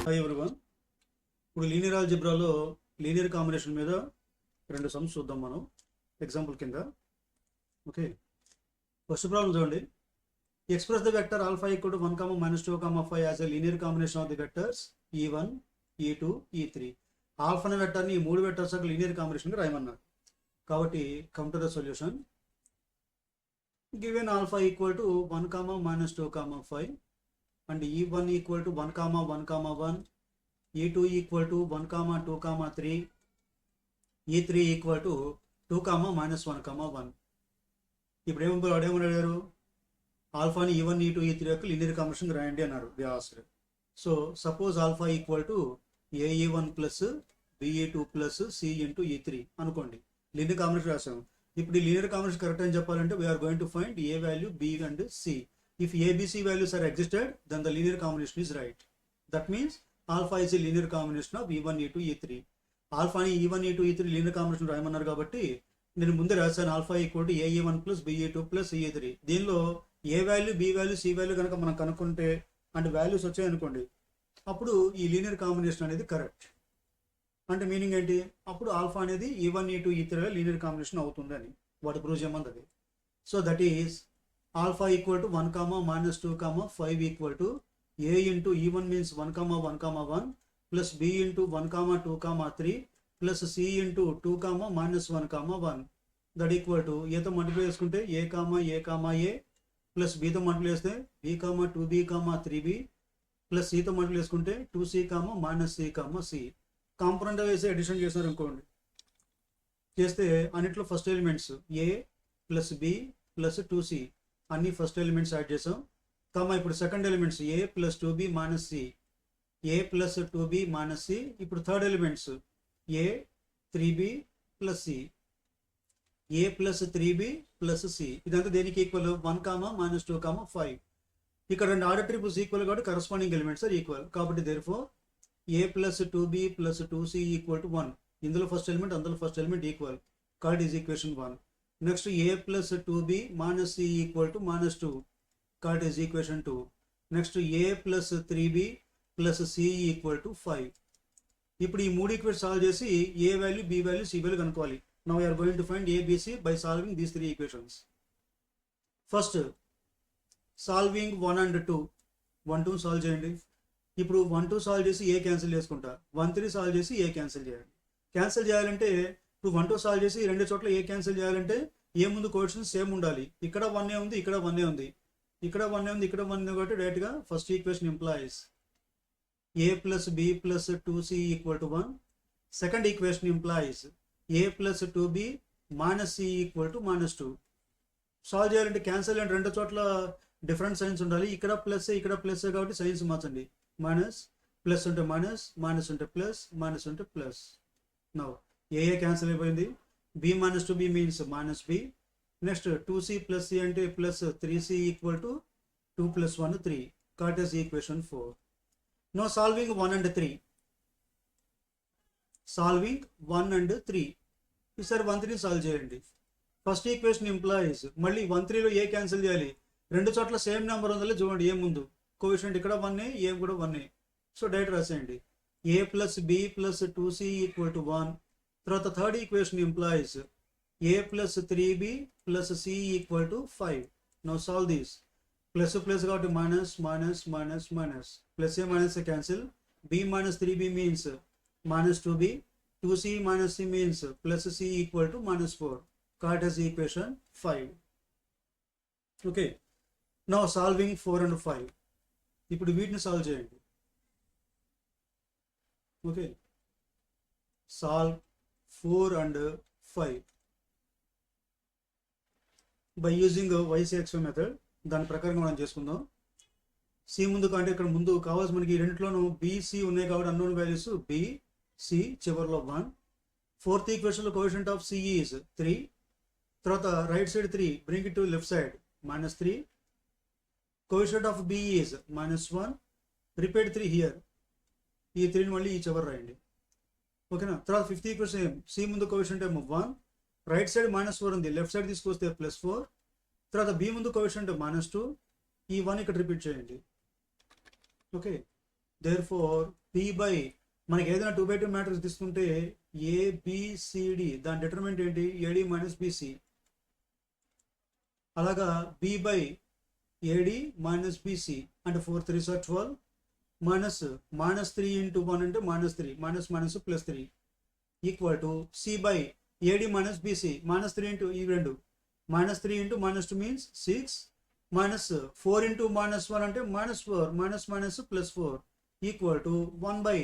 Hi everyone. ఇప్పుడు linear ఆల్జిబ్రాలో linear combination మీద రెండు సమ్స్ చూద్దాం మనం ఎగ్జాంపుల్ కింద. ఓకే, ఫస్ట్ ప్రాబ్లం చూడండి. Express the vector alpha equal to 1, -2, 5 as a linear combination of the vectors E1, E2, E3. Alpha అనే వెక్టర్ని ఈ మూడు వెక్టర్స్ యొక్క లీనియర్ కాంబినేషన్గా రాయమన్నారు. కాబట్టి come to the solution. Given alpha equal to 1, -2, 5 and E1 equal to 1, 1, 1, E2 equal to 1, 2, 3, E3 equal to 2, -1, 1. ఇప్పుడు ఏమని అడిగారు? ఆల్ఫాని E1, E2, E3 యొక్క లీనియర్ కాంబినేషన్ రాయండి అన్నారు వ్యాసర్. So suppose alpha equal to AE1 plus BE2 plus C into E3 అనుకోండి. Linear combination రాసాము. ఇప్పుడు ఈ లీనియర్ కాంబినేషన్ కరెక్ట్ అని చెప్పాలంటే we're going to find A value, B and C. If ABC values are existed, then the linear combination is right. That means alpha is a linear combination of E1, E2, E3. Alpha ni E1, E2, E3 linear combination రాయమన్నారు కాబట్టి నేను ముందే రాశాను alpha equal to AE1 plus BE2 plus E3. దీనిలో A value, B value, C value కనుక మనం కనుక్కుంటే అంటే వాల్యూస్ వచ్చాయనుకోండి, అప్పుడు ఈ లీనియర్ కాంబినేషన్ అనేది కరెక్ట్. అంటే మీనింగ్ ఏంటి? అప్పుడు ఆల్ఫా అనేది E1, E2, E3 linear combination అవుతుంది అని వాటి ప్రూవ్ చేయమంది. So that is alpha equal to 1, -2, 5 equal to A into E1 means 1, 1, 1 plus B into 1, 2, 3 plus C into 2, -1, 1. That equal to A తో multiply చేసుకుంటే A, A plus B తో multiply చేస్తే B, 2B, 3B plus C తో multiply చేసుకుంటే 2C, -C, component వేసి addition చేసినారు అనుకోండి. చేస్తే అన్నిట్లో first elements A plus B plus 2C అన్ని ఫస్ట్ ఎలిమెంట్స్ యాడ్ చేసాం. ఇప్పుడు second elements A plus 2B minus C, A plus 2B minus C. ఇప్పుడు third elements A 3B plus C, A plus 3B plus C. ఇదంతా దేనికి equal? 1, -2, 5. ఇక్కడ రెండు order triples equal కాబట్టి corresponding elements are equal. కాబట్టి therefore A plus 2B plus 2C equal to 1. ఇందులో first element, అందులో first element equal. కాబట్టి is equation 1. Next A plus 2B minus C equal to -2. That is equation 2. Next A plus 3B plus C equal to 5. ఇప్పుడు ఈ మూడు equation solve చేసి A value, B value, C value కనుక్కోవాలి. Now we are going to find A, B, C by solving these three equations. First solving 1 and 2. 1, 2 solve చేయండి. ఇప్పుడు 1, 2 solve చేసి A cancel చేసుకుంటా. 1, 3 solve చేసి A క్యాన్సిల్ చేయాలి. Cancel చేయాలంటే ఇప్పుడు 1, 2 solve చేసి రెండు చోట్ల ఏ క్యాన్సిల్ చేయాలంటే ఏ ముందు కోఎఫిషియెంట్ సేమ్ ఉండాలి. ఇక్కడ 1 ఉంది, ఇక్కడ 1 ఉంది, ఇక్కడ 1 ఉంది, ఇక్కడ 1 ఉంది. కాబట్టి డైరెక్ట్గా first equation implies A plus B plus 2C equal to 1. Second equation implies A plus 2B minus C equal to -2. Solve చేయాలంటే క్యాన్సిల్ అంటే రెండు చోట్ల డిఫరెంట్ సైన్స్ ఉండాలి. ఇక్కడ ప్లస్, ఇక్కడ ప్లస్ కాబట్టి సైన్స్ మార్చండి. మైనస్ ప్లస్ ఉంటే మైనస్, మైనస్ ఉంటే ప్లస్, మైనస్ ఉంటే ప్లస్. నౌ ఏ క్యాన్సిల్ అయిపోయింది. B minus 2B means minus B. Next 2C plus C అంటే plus 3C equal to 2 plus 1 3. That is equation 4. Now solving 1 and 3. Solving 1 and 3. ఈసారి 1, 3 solve చేయండి. First equation implies మళ్ళీ 1, 3లో ఏ cancel చేయాలి. రెండు చోట్ల same number ఉందో చూడండి. ఏ ముందు కోఎఫిషియెంట్ ఇక్కడ 1, ఏ కూడా 1. సో డైరెక్ట్ రాసేయండి. A plus B plus 2C equal to 1. తర్వాత third equation implies A plus 3B plus C equal to 5. Now solve this. Plus plus కాబట్టి minus, minus, minus, minus. Plus A minus A cancel. B minus 3B means minus 2B. 2C minus C means plus C equal to -4. That is equation 5. Okay. Now solving 4 and 5. ఇప్పుడు వీటిని solve చేయండి. Okay. Solve 4 and 5 by using YCXY method. దాని ప్రకారంగా మనం చేసుకుందాం. C ముందు కంటే ఇక్కడ ముందు కావాల్సి మనకి రెండిట్లోనూ BC ఉన్నాయి కాబట్టి అన్నోన్ వాల్యూస్ B, C చివరిలో 1. ఫోర్త్ ఈక్వేషన్లో కోఎఫిషియెంట్ ఆఫ్ C ఈజ్ 3. తర్వాత right side 3 bring it to left side -3. Coefficient of B is -1. Repeat 3 here. ఈ 3ని మళ్ళీ ఈ చివరి రాయండి. ఓకేనా. తర్వాత ఫిఫ్త్ ఈక్వేషన్ ఏం? C ముందు కోఎఫిషియెంట్ ఏమో 1, రైట్ సైడ్ -4 ఉంది, లెఫ్ట్ సైడ్ తీసుకొస్తే +4. తర్వాత B ముందు కోఎఫిషియెంట్ -2, ఈ 1 ఇక్కడ రిపీట్ చేయండి. Okay. Therefore P by మనకి ఏదైనా 2x2 మ్యాట్రిక్స్ తీసుకుంటే ఏబిసిడి దాని డిటర్మినెంట్ ఏంటి ఏడి మైనస్ బిసి. అలాగా B by A D minus B C అంటే 4 3 12 మైనస్ 3 ఇంటూ 1 అంటే -3 minus minus plus 3 equal to C by A D minus B C -3 into ఈ రెండు -3 ఇంటూ -2 మీన్స్ 6 మైనస్ 4 ఇంటూ -1 అంటే -4 minus minus plus 4 equal to 1 by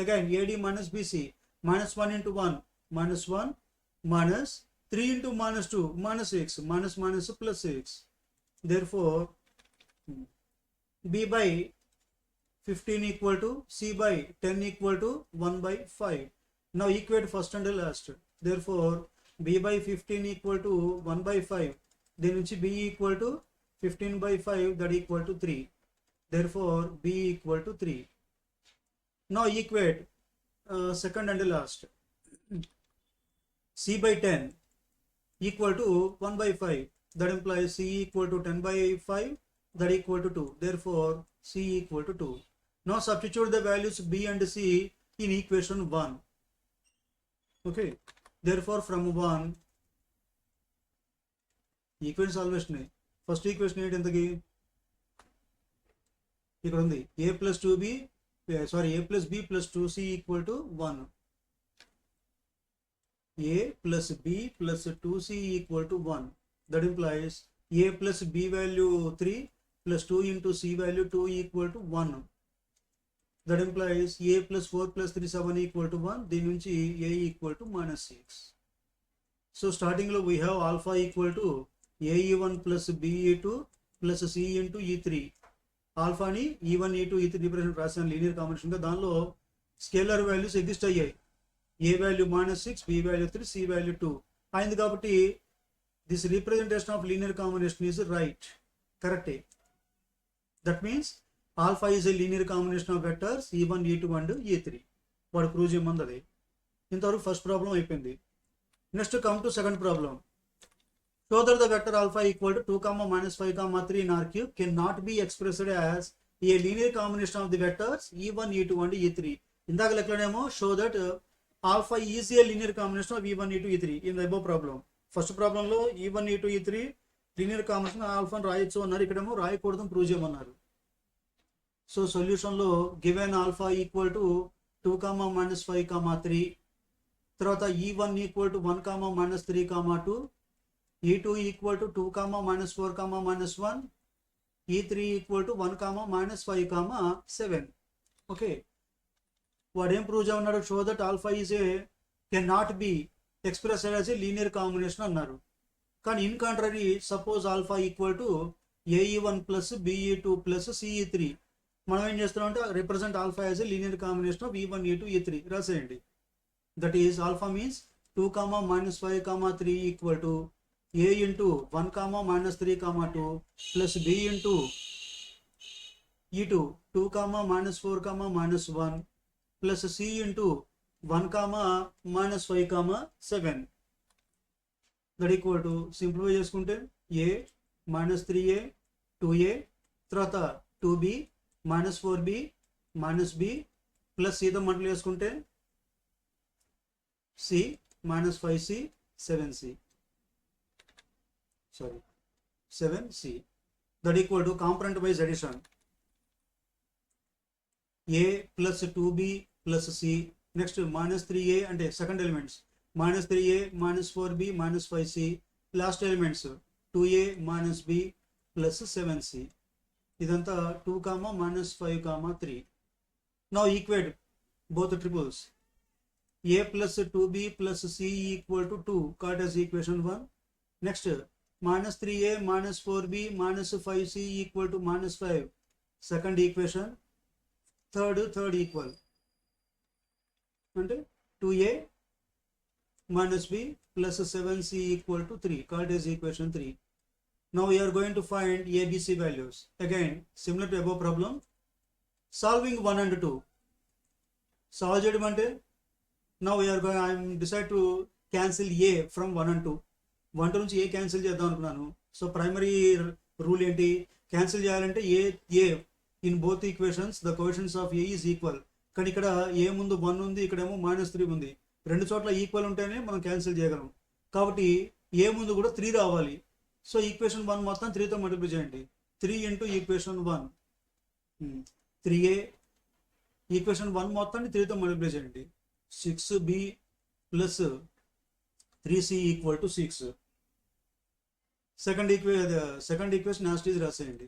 again AD minus BC -1 into 1 -1 minus 3 into -2 -6 minus plus 6. Therefore B by 15 equal to C by 10 equal to 1 by 5. Now equate first and last. Therefore B by 15 equal to 1 by 5. Then which B equal to 15 by 5 that equal to 3. Therefore B equal to 3. Now equate second and last. C by 10 equal to 1 by 5. That implies C equal to 10 by 5. That equal to 2. Therefore C equal to 2. Now substitute the values B and C in equation 1. Okay. Therefore from 1 equation solvation. First equation ఏంటి ఎంతకి ఇక్కడ ఉంది a plus 2b a plus b plus 2c equal to 1. A plus b plus 2c equal to 1. That implies a plus b value 3 plus 2 into c value 2 equal to 1. That implies a plus 4 plus 3 7 equal to 1. Then nunchi a equal to -6. So starting lo we have alpha equal to ae1 plus be2 plus c into e3. ఆల్ఫాని E1 E2 E3 represent రాసిన linear కాంబినేషన్గా దానిలో scalar values exist అయ్యాయి. A value -6 B value 3 C value 2 అయింది కాబట్టి this representation of linear combination is right కరెక్టే. That means alpha is a linear combination of vectors E1 E2 and E3. వాడు prove చేయమంది అది. ఇంతవరకు ఫస్ట్ ప్రాబ్లం అయిపోయింది. Next come to second problem. So that the vector alpha equal to 2, -5, 3 in R cube cannot be expressed as a linear combination of the vectors E1, E2 and E3. ఇందాక లెక్కలోనేమో show that alpha is a linear combination of E1, E2, E3 in the above problem. First ప్రాబ్లంలో E1, E2, E3 linear combination ఆల్ఫాని రాయొచ్చు అన్నారు. ఇక్కడేమో రాయకూడదు prove చేయమన్నారు. So సొల్యూషన్లో given alpha equal to 2, -5, 3 తర్వాత E1 equal to 1, -3, 2 E2 equal to 2, -4, -1. E3 equal to 1, -5, 7. Okay. వాడు ఏం ప్రూవ్ చేయమన్నాడు? Show that alpha is a can not be express as a linear combination అన్నారు. కానీ in contrary suppose alpha equal to A E one plus B E two plus సిఈ3 మనం ఏం చేస్తున్నాం అంటే represent alpha as a linear combination of E1, E2, E3 రాసేయండి. That is alpha means 2, -5, 3 equal to a into 1, -3, 2 plus b into e2 2, -4, -1 plus c into 1, -5, 7. That equal to simplify చేసుకుంటే a -3a 2a తర్వాత 2b -4b -b plus c తో multiply చేసుకుంటే c -5c 7c. 7c. That equal to component wise addition. A plus 2b plus c. Next -3a and second elements. -3a, -4b, -5c. Last elements 2a minus b plus 7c. Idanta 2, -5, 3. Now equate both triples. A plus 2b plus c equal to 2. Cartesian equation 1. Next -3a, -4b, -5c equal to -5. Second equation. Third equal. And 2a minus b plus 7c equal to 3. Cartesian equation 3. Now we are going to find ABC values. Again, similar to above problem. Solving 1 and 2. Solve చేయడం అంటే now we are going. I am decide to cancel a from 1 and 2. 1 నుంచి ఏ cancel చేద్దాం అనుకున్నాను. So primary rule ఏంటి? Cancel చేయాలంటే A in both equations the coefficients of A is equal. కానీ ఇక్కడ ఏ ముందు 1 ఉంది, ఇక్కడేమో -3 ఉంది. రెండు చోట్ల ఈక్వల్ ఉంటేనే మనం క్యాన్సిల్ చేయగలం. కాబట్టి ఏ ముందు కూడా 3 రావాలి. సో ఈక్వేషన్ 1 మొత్తం 3తో మల్టిప్లై చేయండి. 3 ఇంటూ ఈక్వేషన్ 1 3a, ఈక్వేషన్ 1 మొత్తాన్ని 3తో మల్టిప్లై చేయండి. 6b plus 3c equal to 6. Second equation as it is రాసేయండి.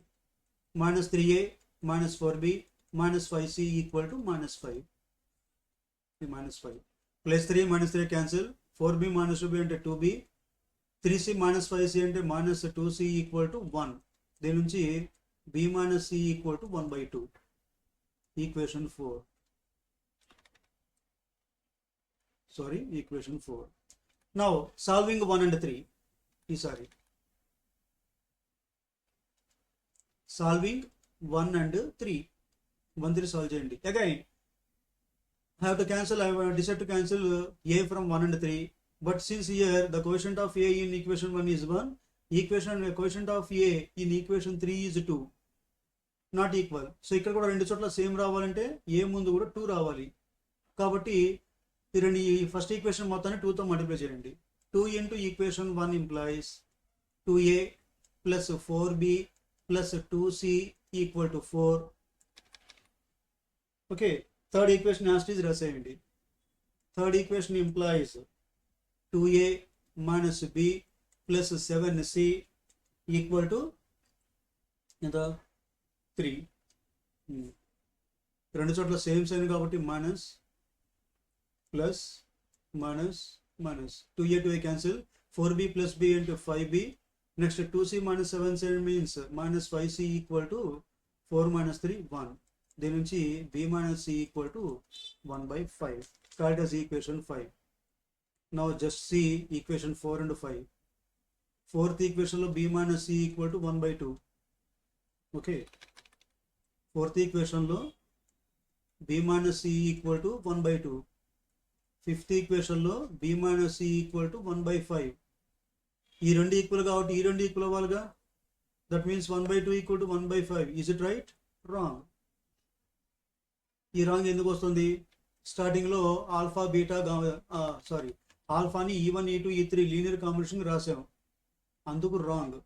-3a minus 4b minus 5c equal to -5. -5 plus 3 minus 3 cancel. 4b minus 2b అంటే 2b. 3c minus 5c అంటే -2c equal to 1. దీని నుంచి b minus c equal to 1/2. Equation 4. Equation 4. Now solving 1 and 3. Solving 1 and 3. 1 3 solve చేయండి. Again I have to cancel. I have decided to cancel a from 1 and 3. But since here the coefficient of a in equation 1 is 1, coefficient of a in equation 3 is 2. Not equal. So ఇక్కడ కూడా రెండు చోట్ల same రావాలంటే a ముందు కూడా 2 రావాలి. కాబట్టి ఈ ఫస్ట్ ఈక్వేషన్ మొత్తాన్ని 2తో మల్టిప్లై చేయండి. 2 into equation 1 implies 2a plus 4b plus 2c equal to 4. Okay, third equation as it is రాసేయండి. Third equation implies 2a minus b plus 7c equal to 3. రెండు చోట్ల సేమ్ సైన్ కాబట్టి minus plus minus 2a 2a cancel. 4b plus b into 5b. Next 2c minus 7c means minus 5c equal to 4 minus 3 1. దీని నుంచి b minus c equal to 1/5. Called as equation 5. Now just see equation 4 and 5. Fourth equation లో b minus c equal to 1/2. Okay. Fourth equation లో b minus c equal to 1/2. Fifth equation లో b minus c equal to 1/5. ఈ రెండు equal కాబట్టి ఈ రెండు equal అవ్వాలిగా. That means 1/2 equal to 1/5. Is it right? Wrong. ఈ రాంగ్ ఎందుకు వస్తుంది? స్టార్టింగ్లో ఆల్ఫా బీటా ఆల్ఫాని E1 E2 E3 linear combination రాసాం, అందుకు రాంగ్.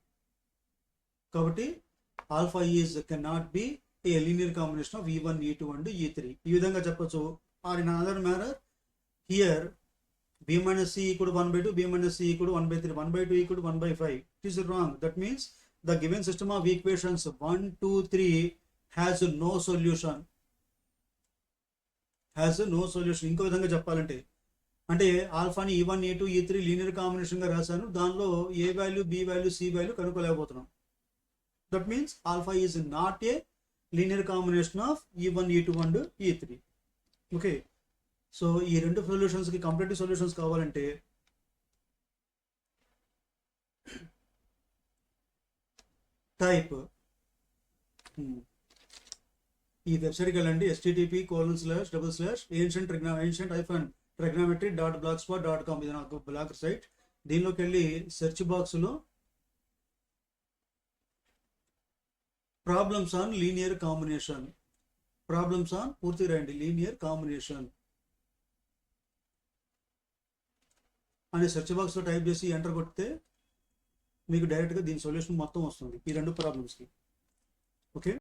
కాబట్టి alpha is cannot be a linear combination of E1 E2 and E3. ఈ విధంగా చెప్పచ్చు. Or in another manner, here b minus c equal to 1/2, b minus c equal to 1/3, 1/2 equal to 1/5. It is wrong. That means the given system of equations 1 2 3 has no solution. ఇంకో విధంగా చెప్పాలంటే ఆల్ఫాని E1 E2 E3 linear combination గా రాశాను, దానిలో A value B value C value కనుక్కోలేకపోతున్నాం. That means alpha is not a linear combination of E1 E2 and E3. Okay, so ఈ రెండు సొల్యూషన్స్కి కంప్లీట్ సొల్యూషన్స్ కావాలంటే టైప్ ఈ వెబ్సైట్కి వెళ్ళండి. http://ancient-trigonometry.blogspot.com. ఇది నాకు బ్లాగ్ సైట్. దీనిలోకి వెళ్ళి సెర్చ్ బాక్స్లో ప్రాబ్లమ్స్ ఆన్ లీనియర్ కాంబినేషన్, పూర్తి రాయండి, లీనియర్ కాంబినేషన్ అనే సెర్చ్ బాక్స్లో టైప్ చేసి ఎంటర్ కొడితే మీకు డైరెక్ట్గా దీని సొల్యూషన్ మొత్తం వస్తుంది ఈ రెండు ప్రాబ్లమ్స్కి.